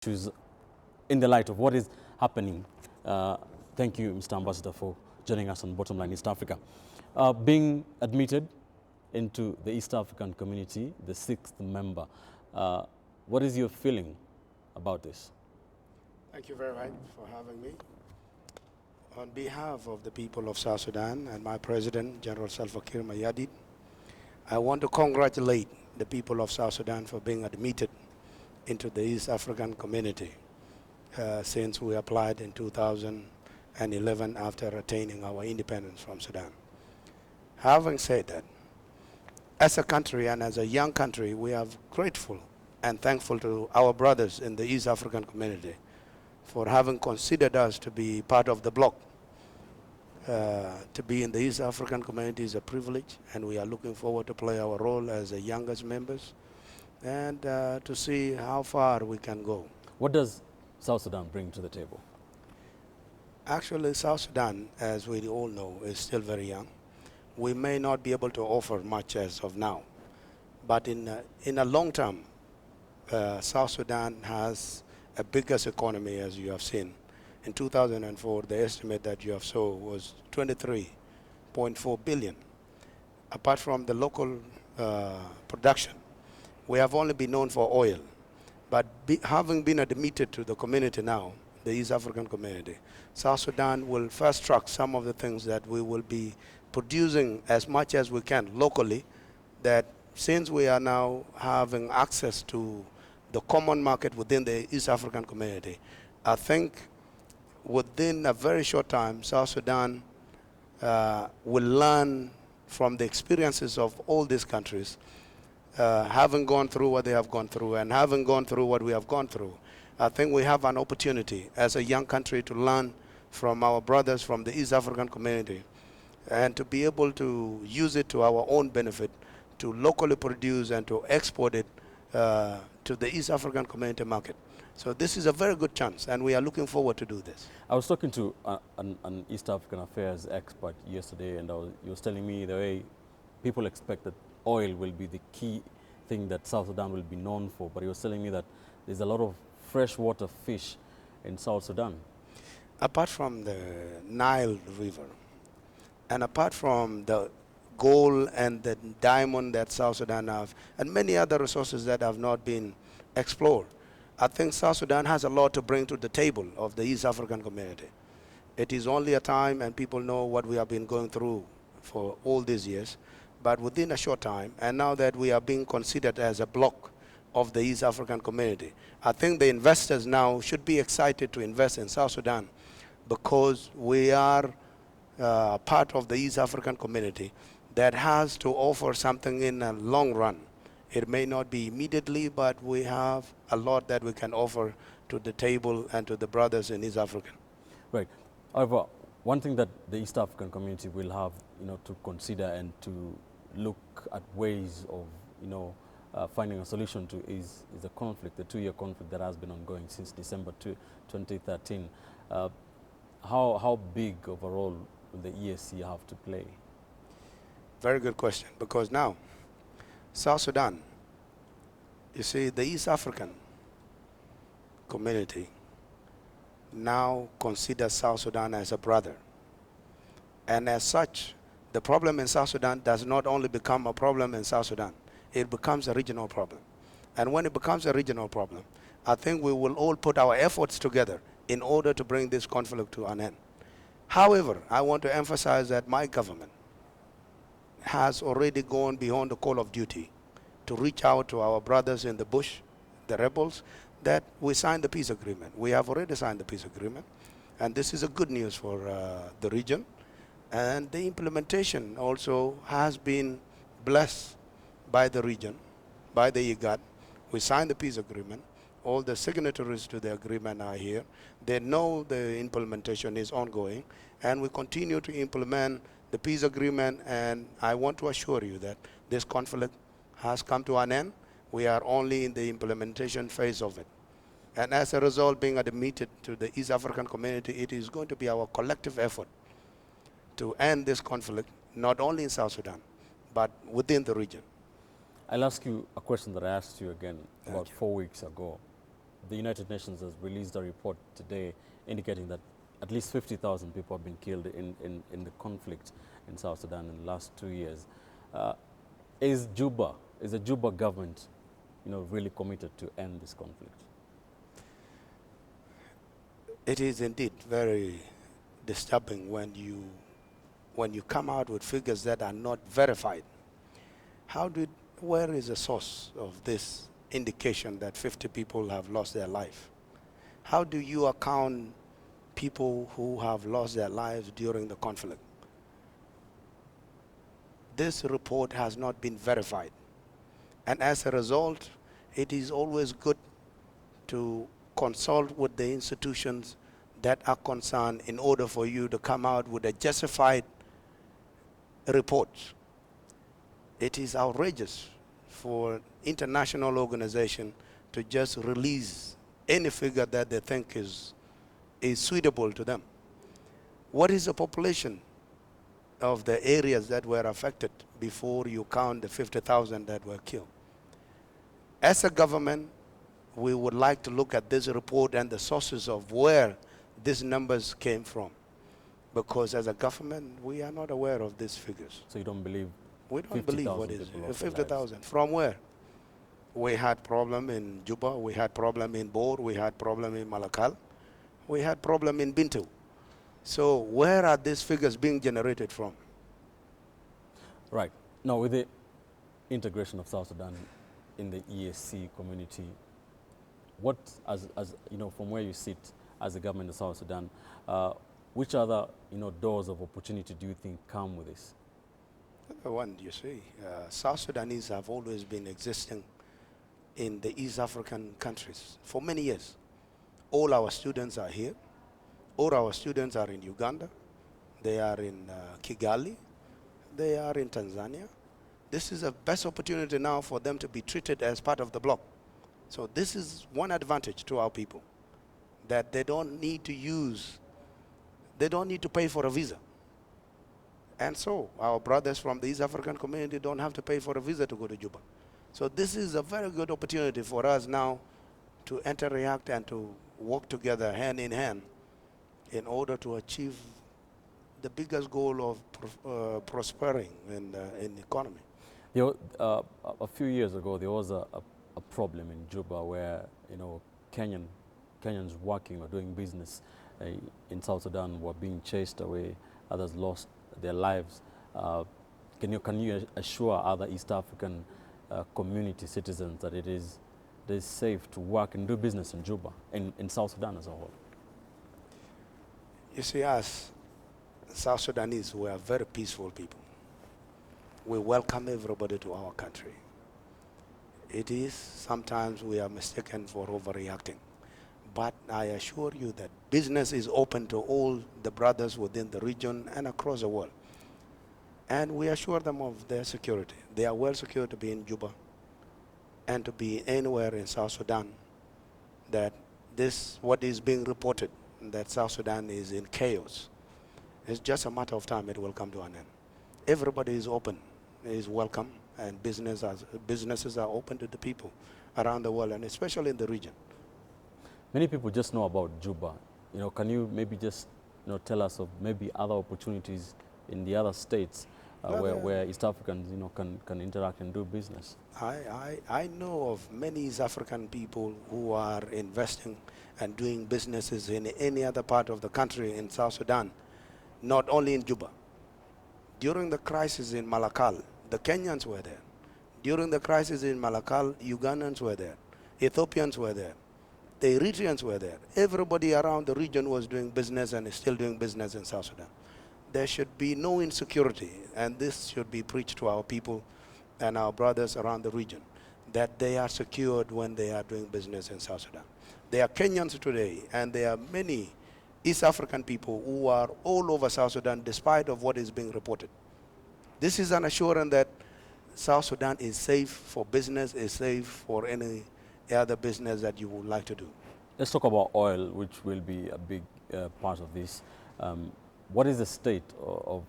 issues in the light of what is happening. Thank you, Mr. Ambassador, for joining us on Bottomline East Africa. Being admitted into the East African community, the 6th member, what is your feeling about this? Thank you very much for having me. On behalf of the people of South Sudan and my president, General Salva Kiir Mayardit, I want to congratulate the people of South Sudan for being admitted into the East African community since we applied in 2011 after attaining our independence from Sudan. Having said that, as a country and as a young country, we are grateful and thankful to our brothers in the East African community for having considered us to be part of the bloc. To be in the East African community is a privilege, and we are looking forward to play our role as the youngest members and to see how far we can go. What does South Sudan bring to the table? Actually, South Sudan, as we all know, is still very young. We may not be able to offer much as of now, but in a long term, South Sudan has a biggest economy, as you have seen. In 2004, the estimate that you have saw was 23.4 billion. Apart from the local production, we have only been known for oil. But having been admitted to the community now, the East African community, South Sudan will fast track some of the things that we will be producing as much as we can locally, that since we are now having access to the common market within the East African community, I think within a very short time, South Sudan will learn from the experiences of all these countries, having gone through what they have gone through and having gone through what we have gone through. I think we have an opportunity as a young country to learn from our brothers from the East African community and to be able to use it to our own benefit, to locally produce and to export it to the East African community market. So this is a very good chance, and we are looking forward to do this. I was talking to an East African affairs expert yesterday, and he was telling me the way people expect that oil will be the key thing that South Sudan will be known for, but he was telling me that there's a lot of freshwater fish in South Sudan. Apart from the Nile River, and apart from the gold and the diamond that South Sudan have, and many other resources that have not been explored, I think South Sudan has a lot to bring to the table of the East African community. It is only a time, and people know what we have been going through for all these years, but within a short time, and now that we are being considered as a bloc of the East African community, I think the investors now should be excited to invest in South Sudan because we are part of the East African community that has to offer something in a long run. It may not be immediately, but we have a lot that we can offer to the table and to the brothers in East Africa. Right. However, one thing that the East African community will have, to consider and to look at ways of, finding a solution to is the conflict, the 2-year conflict that has been ongoing since December 2013. How big of a role will the EAC have to play? Very good question, because now South Sudan, you see, the East African community now considers South Sudan as a brother. And as such, the problem in South Sudan does not only become a problem in South Sudan, it becomes a regional problem. And when it becomes a regional problem, I think we will all put our efforts together in order to bring this conflict to an end. However, I want to emphasize that my government has already gone beyond the call of duty to reach out to our brothers in the bush, the rebels, that we signed the peace agreement. We have already signed the peace agreement, and this is a good news for the region. And the implementation also has been blessed by the region, by the IGAD. We signed the peace agreement. All the signatories to the agreement are here. They know the implementation is ongoing, and we continue to implement the peace agreement, and I want to assure you that this conflict has come to an end. We are only in the implementation phase of it. And as a result, being admitted to the East African community, it is going to be our collective effort to end this conflict, not only in South Sudan, but within the region. I'll ask you a question that I asked you again about 4 weeks ago. the United Nations has released a report today indicating that at least 50,000 people have been killed in the conflict in South Sudan in the last 2 years. Is the Juba government, really committed to end this conflict? It is indeed very disturbing when you come out with figures that are not verified. Where is the source of this indication that 50 people have lost their life? How do you account people who have lost their lives during the conflict? This report has not been verified. And as a result, it is always good to consult with the institutions that are concerned in order for you to come out with a justified report. It is outrageous for international organization to just release any figure that they think is suitable to them. What is the population of the areas that were affected before you count the 50,000 that were killed? As a government, we would like to look at this report and the sources of where these numbers came from. Because as a government, we are not aware of these figures. So you don't believe? We don't believe what is 50,000. From From where? We had problem in Juba, we had problem in Bor, we had problem in Malakal, we had problem in Bintu. So where are these figures being generated from? Right. Now, with the integration of South Sudan in the EAC community, what, from where you sit as the government of South Sudan, which other, doors of opportunity do you think come with this? Number one, you see, South Sudanese have always been existing in the East African countries for many years. All our students are here. All our students are in Uganda. They are in Kigali. They are in Tanzania. This is the best opportunity now for them to be treated as part of the bloc. So this is one advantage to our people, that they don't need to pay for a visa. And so our brothers from the East African community don't have to pay for a visa to go to Juba. So this is a very good opportunity for us now to interact and to work together hand in hand in order to achieve the biggest goal of prospering in the economy. A few years ago, there was a problem in Juba where, Kenyans working or doing business in South Sudan were being chased away. Others lost their lives. Can you assure other East African community citizens that it is safe to work and do business in Juba, in South Sudan as a whole? You see, us South Sudanese, we are very peaceful people. We welcome everybody to our country. It is sometimes we are mistaken for overreacting. But I assure you that business is open to all the brothers within the region and across the world. And we assure them of their security. They are well secured to be in Juba and to be anywhere in South Sudan. That what is being reported, that South Sudan is in chaos, it's just a matter of time it will come to an end. Everybody is open, is welcome, and businesses are open to the people around the world, and especially in the region. Many people just know about Juba. Can you maybe just tell us of maybe other opportunities in the other states where East Africans can interact and do business? I know of many East African people who are investing and doing businesses in any other part of the country in South Sudan, not only in Juba. During the crisis in Malakal, the Kenyans were there. During the crisis in Malakal, Ugandans were there. Ethiopians were there. The Eritreans were there. Everybody around the region was doing business and is still doing business in South Sudan. There should be no insecurity, and this should be preached to our people and our brothers around the region, that they are secured when they are doing business in South Sudan. There are Kenyans today, and there are many East African people who are all over South Sudan despite of what is being reported. This is an assurance that South Sudan is safe for business, is safe for any other business that you would like to do. Let's talk about oil, which will be a big part of this. What is the state of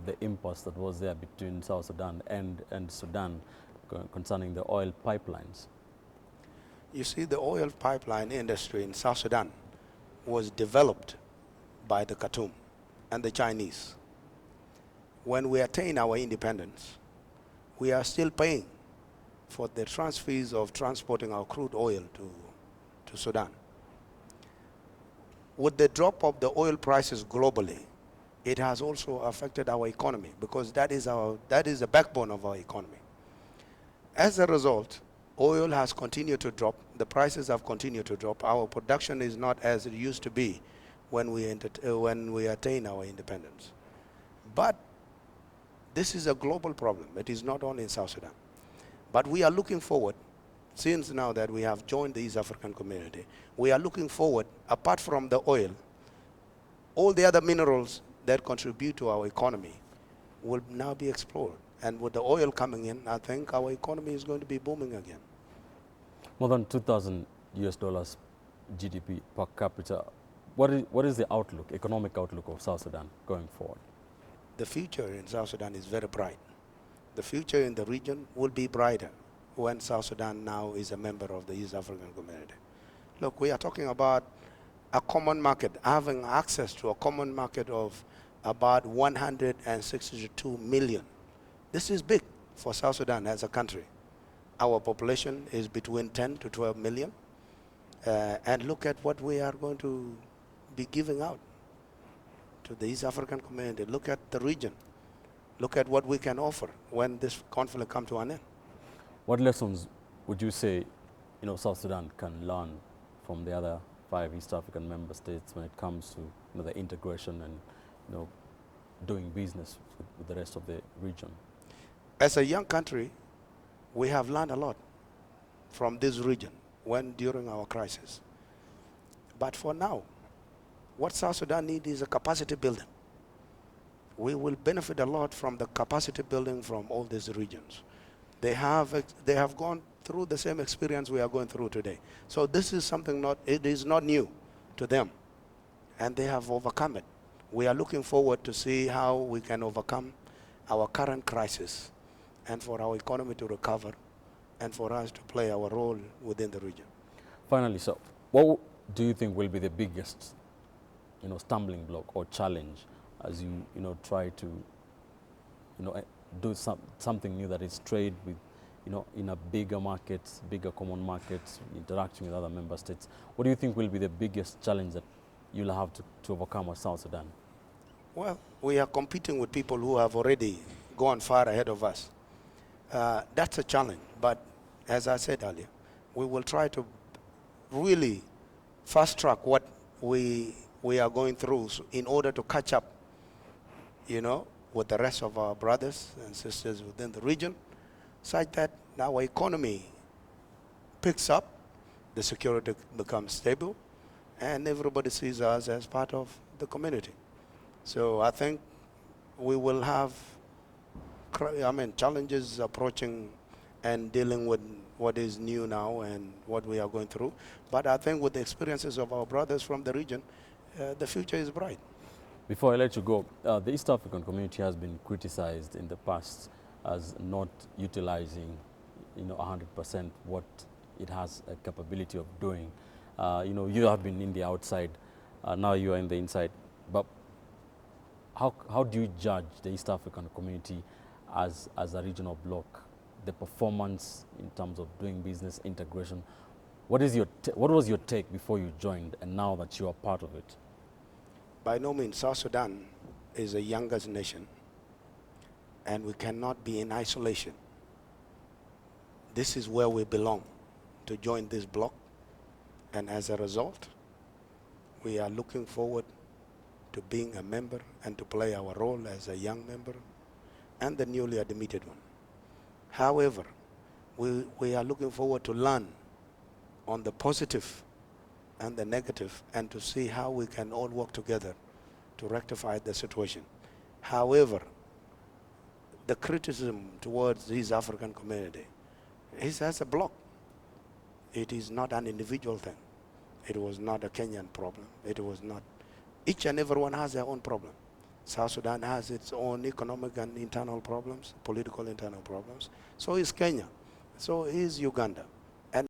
the impasse that was there between South Sudan and Sudan concerning the oil pipelines? You see, the oil pipeline industry in South Sudan was developed by the Khartoum and the Chinese. When we attain our independence, we are still paying for the fees of transporting our crude oil to Sudan. With the drop of the oil prices globally, it has also affected our economy because that is the backbone of our economy. As a result, oil has continued to drop. The prices have continued to drop. Our production is not as it used to be when we attain our independence. But this is a global problem. It is not only in South Sudan. But we are looking forward, since now that we have joined the East African community, we are looking forward, apart from the oil, all the other minerals that contribute to our economy will now be explored. And with the oil coming in, I think our economy is going to be booming again. More than $2,000 GDP per capita. What is the outlook, economic outlook of South Sudan going forward? The future in South Sudan is very bright. The future in the region will be brighter when South Sudan now is a member of the East African community. Look, we are talking about a common market, having access to a common market of about 162 million. This is big for South Sudan as a country. Our population is between 10 to 12 million. And look at what we are going to be giving out to the East African community. Look at the region. Look at what we can offer when this conflict comes to an end. What lessons would you say, South Sudan can learn from the other 5 East African member states when it comes to the integration and doing business with the rest of the region? As a young country, we have learned a lot from this region during our crisis. But for now, what South Sudan needs is a capacity building. We will benefit a lot from the capacity building from all these regions. They have gone through the same experience we are going through today. So this is something it is not new to them, and they have overcome it. We are looking forward to see how we can overcome our current crisis and for our economy to recover and for us to play our role within the region. Finally, so what do you think will be the biggest stumbling block or challenge as you try to do something new that is trade with in a bigger market, bigger common markets, interacting with other member states? What do you think will be the biggest challenge that you'll have to overcome as South Sudan? Well, we are competing with people who have already gone far ahead of us. That's a challenge, but as I said earlier, we will try to really fast track what we are going through in order to catch up, with the rest of our brothers and sisters within the region, such that our economy picks up, the security becomes stable, and everybody sees us as part of the community. So I think we will have challenges approaching and dealing with what is new now and what we are going through. But I think with the experiences of our brothers from the region, the future is bright. Before I let you go, the East African community has been criticized in the past as not utilizing 100% what it has a capability of doing. You have been in the outside, now you are in the inside. But how do you judge the East African community as a regional bloc, the performance in terms of doing business integration? What was your take before you joined and now that you are part of it? By no means, South Sudan is the youngest nation, and we cannot be in isolation. This is where we belong, to join this bloc, and as a result, we are looking forward to being a member and to play our role as a young member and the newly admitted one. However, we are looking forward to learn on the positive and the negative and to see how we can all work together to rectify the situation. However, the criticism towards the East African community is as a bloc. It is not an individual thing. It was not a Kenyan problem. It was not. Each and everyone has their own problem. South Sudan has its own economic and internal problems, political internal problems. So is Kenya. So is Uganda.